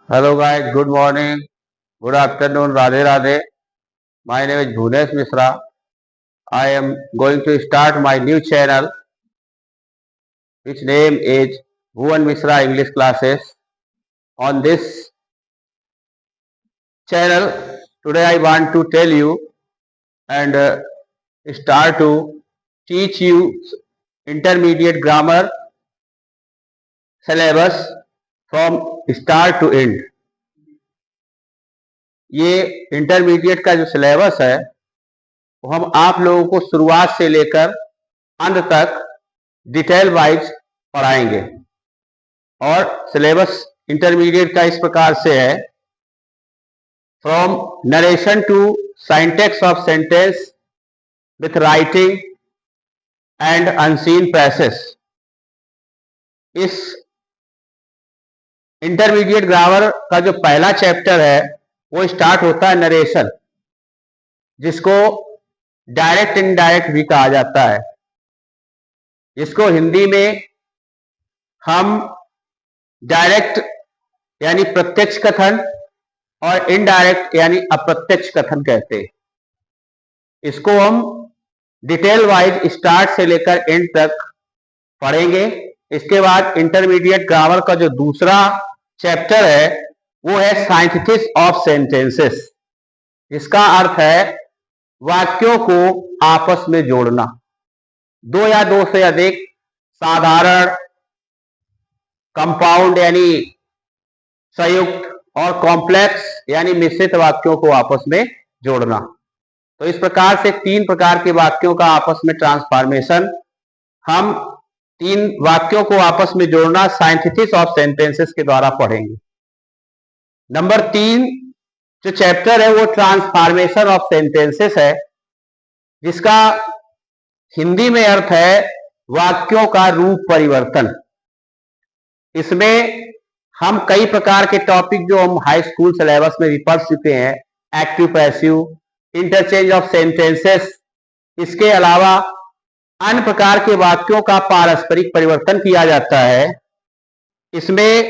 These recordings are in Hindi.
Hello guys, good morning, good afternoon, Radhe Radhe. My name is Bhunesh Mishra. I am going to start my new channel, which name is Bhuvan Mishra English Classes. On this channel, today I want to tell you and start to teach you intermediate grammar syllabus from start to end. ये इंटरमीडिएट का जो सिलेबस है वो हम आप लोगों को शुरुआत से लेकर अंत तक डिटेल वाइज पढ़ाएंगे। और सिलेबस इंटरमीडिएट का इस प्रकार से है, from narration to syntax of sentence with writing and unseen passage. इस इंटरमीडिएट ग्रामर का जो पहला चैप्टर है वो स्टार्ट होता है नरेशन, जिसको डायरेक्ट इनडायरेक्ट भी कहा जाता है। इसको हिंदी में हम डायरेक्ट यानी प्रत्यक्ष कथन और इनडायरेक्ट यानी अप्रत्यक्ष कथन कहते हैं। इसको हम डिटेल वाइज स्टार्ट से लेकर एंड तक पढ़ेंगे। इसके बाद इंटरमीडिएट ग्रामर का जो दूसरा चैप्टर है वो है सिंथेसिस ऑफ सेंटेंसेस, जिसका अर्थ है वाक्यों को आपस में जोड़ना। दो या दो से अधिक साधारण, कंपाउंड यानी संयुक्त और कॉम्प्लेक्स यानी मिश्रित वाक्यों को आपस में जोड़ना। तो इस प्रकार से तीन प्रकार के वाक्यों का आपस में ट्रांसफॉर्मेशन, हम तीन वाक्यों को आपस में जोड़ना सिंथेसिस ऑफ सेंटेंसेस के द्वारा पढ़ेंगे। नंबर 3 जो चैप्टर है वो ट्रांसफॉर्मेशन ऑफ सेंटेंसेस है, जिसका हिंदी में अर्थ है वाक्यों का रूप परिवर्तन। इसमें हम कई प्रकार के टॉपिक जो हम हाई स्कूल सिलेबस में भी पढ़ चुके हैं, active passive, interchange of sentences, इसके अलावा अन्य प्रकार के वाक्यों का पारस्परिक परिवर्तन किया जाता है। इसमें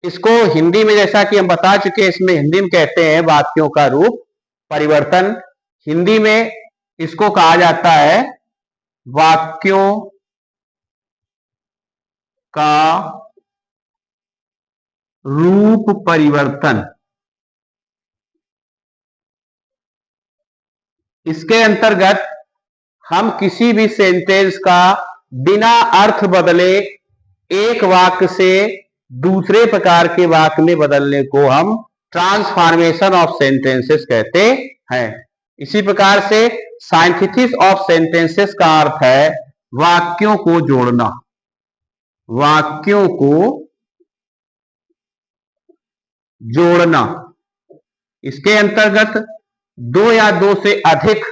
इसको हिंदी में जैसा कि हम बता चुके हैं, इसमें हिंदी में कहते हैं वाक्यों का रूप परिवर्तन। हिंदी में इसको कहा जाता है वाक्यों का रूप परिवर्तन। इसके अंतर्गत हम किसी भी सेंटेंस का बिना अर्थ बदले एक वाक्य से दूसरे प्रकार के वाक्य में बदलने को हम ट्रांसफॉर्मेशन ऑफ सेंटेंसेस कहते हैं। इसी प्रकार से सिंथेसिस ऑफ सेंटेंसेस का अर्थ है वाक्यों को जोड़ना, वाक्यों को जोड़ना। इसके अंतर्गत दो या दो से अधिक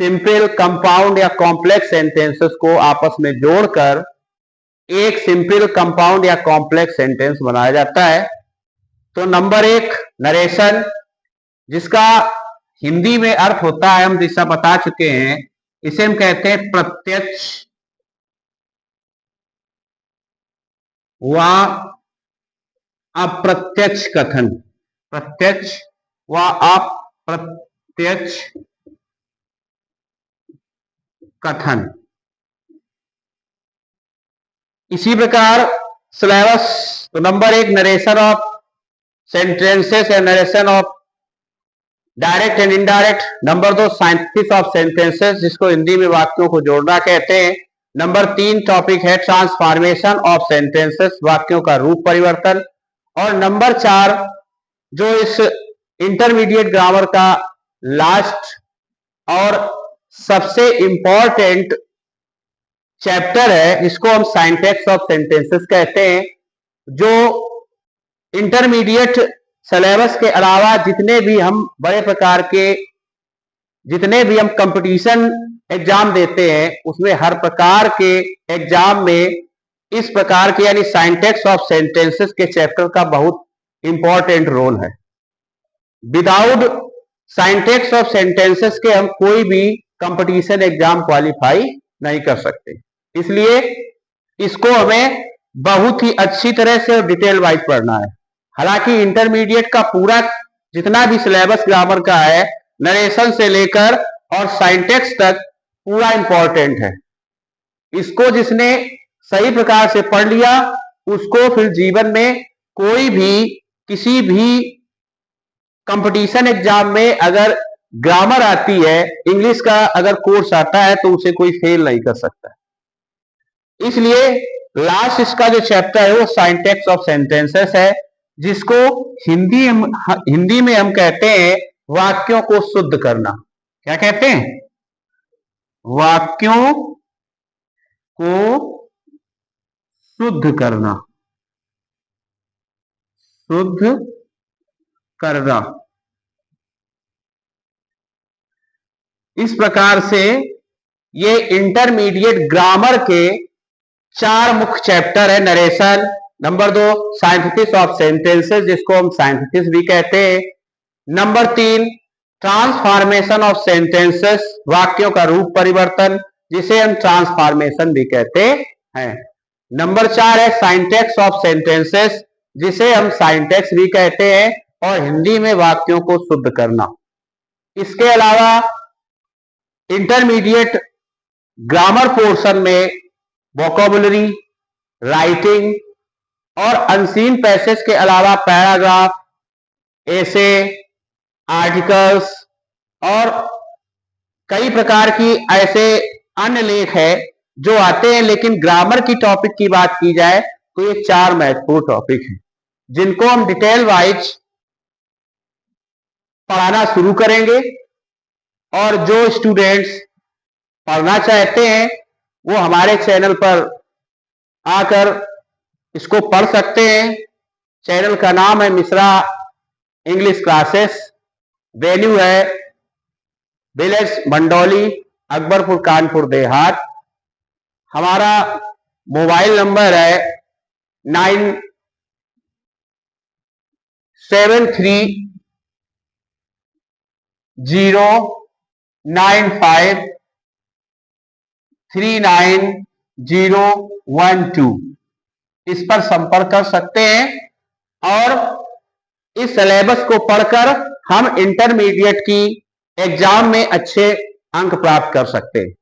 सिंपल, कंपाउंड या कॉम्प्लेक्स सेंटेंसेस को आपस में जोड़कर एक सिंपल, कंपाउंड या कॉम्प्लेक्स सेंटेंस बनाया जाता है। तो नंबर 1 नरेशन, जिसका हिंदी में अर्थ होता है, हम जैसा बता चुके हैं, इसे हम कहते हैं प्रत्यक्ष व अप्रत्यक्ष कथन। प्रत्यक्ष व अप्रत्यक्ष कथन। इसी प्रकार सिलेबस, तो नंबर 1 नरेशन ऑफ सेंटेंसेस या narration of direct and indirect. Number 2 synthesis of sentences, जिसको हिंदी में वाक्यों को जोड़ना कहते हैं। नंबर 3 टॉपिक है ट्रांसफॉर्मेशन ऑफ सेंटेंसेस, वाक्यों का रूप परिवर्तन। और नंबर 4 जो इस इंटरमीडिएट ग्रामर का लास्ट और सबसे इंपॉर्टेंट चैप्टर है, इसको हम सिंटैक्स ऑफ सेंटेंसेस कहते हैं। जो इंटरमीडिएट सिलेबस के अलावा जितने भी हम बड़े प्रकार के, जितने भी हम कंपटीशन एग्जाम देते हैं, उसमें हर प्रकार के एग्जाम में इस प्रकार के यानी सिंटैक्स ऑफ सेंटेंसेस के चैप्टर का बहुत इंपॉर्टेंट रोल है। विदाउट सिंटैक्स ऑफ सेंटेंसेस के हम कोई भी कंपटीशन एग्जाम क्वालिफाई नहीं कर सकते। इसलिए इसको हमें बहुत ही अच्छी तरह से और डिटेल वाइज पढ़ना है। हालांकि इंटरमीडिएट का पूरा जितना भी सिलेबस ग्रामर का है, नरेशन से लेकर और साइंटेक्स तक पूरा इंपॉर्टेंट है। इसको जिसने सही प्रकार से पढ़ लिया, उसको फिर जीवन में कोई भी किसी भी कंपटीशन एग्जाम में अगर ग्रामर आती है, इंग्लिश का अगर कोर्स आता है, तो उसे कोई फेल नहीं कर सकता। इसलिए लास्ट इसका जो चैप्टर है वो साइंटेक्स ऑफ सेंटेंसेस है, जिसको हिंदी में हम कहते हैं वाक्यों को शुद्ध करना। क्या कहते हैं? वाक्यों को शुद्ध करना। शुद्ध करना। इस प्रकार से ये इंटरमीडिएट ग्रामर के 4 मुख्य चैप्टर है। Narration, number 2 synthesis of sentences, जिसको हम साइंथेसिस भी कहते हैं। नंबर 3 ट्रांसफॉर्मेशन ऑफ सेंटेंसेस, वाक्यों का रूप परिवर्तन, जिसे हम ट्रांसफॉर्मेशन भी कहते हैं। नंबर 4 है साइंटेक्स ऑफ सेंटेंसेस, जिसे हम साइंटेक्स भी कहते हैं, और हिंदी में वाक्यों को शुद्ध करना। इसके अलावा इंटरमीडिएट ग्रामर पोर्शन में वोकैबुलरी, राइटिंग और अनसीन पैसेज के अलावा पैराग्राफ, एसे, आर्टिकल्स और कई प्रकार की ऐसे अन्य लेख है जो आते हैं। लेकिन ग्रामर की टॉपिक की बात की जाए तो ये 4 महत्वपूर्ण टॉपिक हैं, जिनको हम डिटेल वाइज पढ़ाना शुरू करेंगे। और जो स्टूडेंट्स पढ़ना चाहते हैं वो हमारे चैनल पर आकर इसको पढ़ सकते हैं। चैनल का नाम है मिश्रा इंग्लिश क्लासेस। वेन्यू है विलेज मंडौली, अकबरपुर, कानपुर देहात। हमारा मोबाइल नंबर है 9730953912। इस पर संपर्क कर सकते हैं और इस सिलेबस को पढ़कर हम इंटरमीडिएट की एग्जाम में अच्छे अंक प्राप्त कर सकते हैं।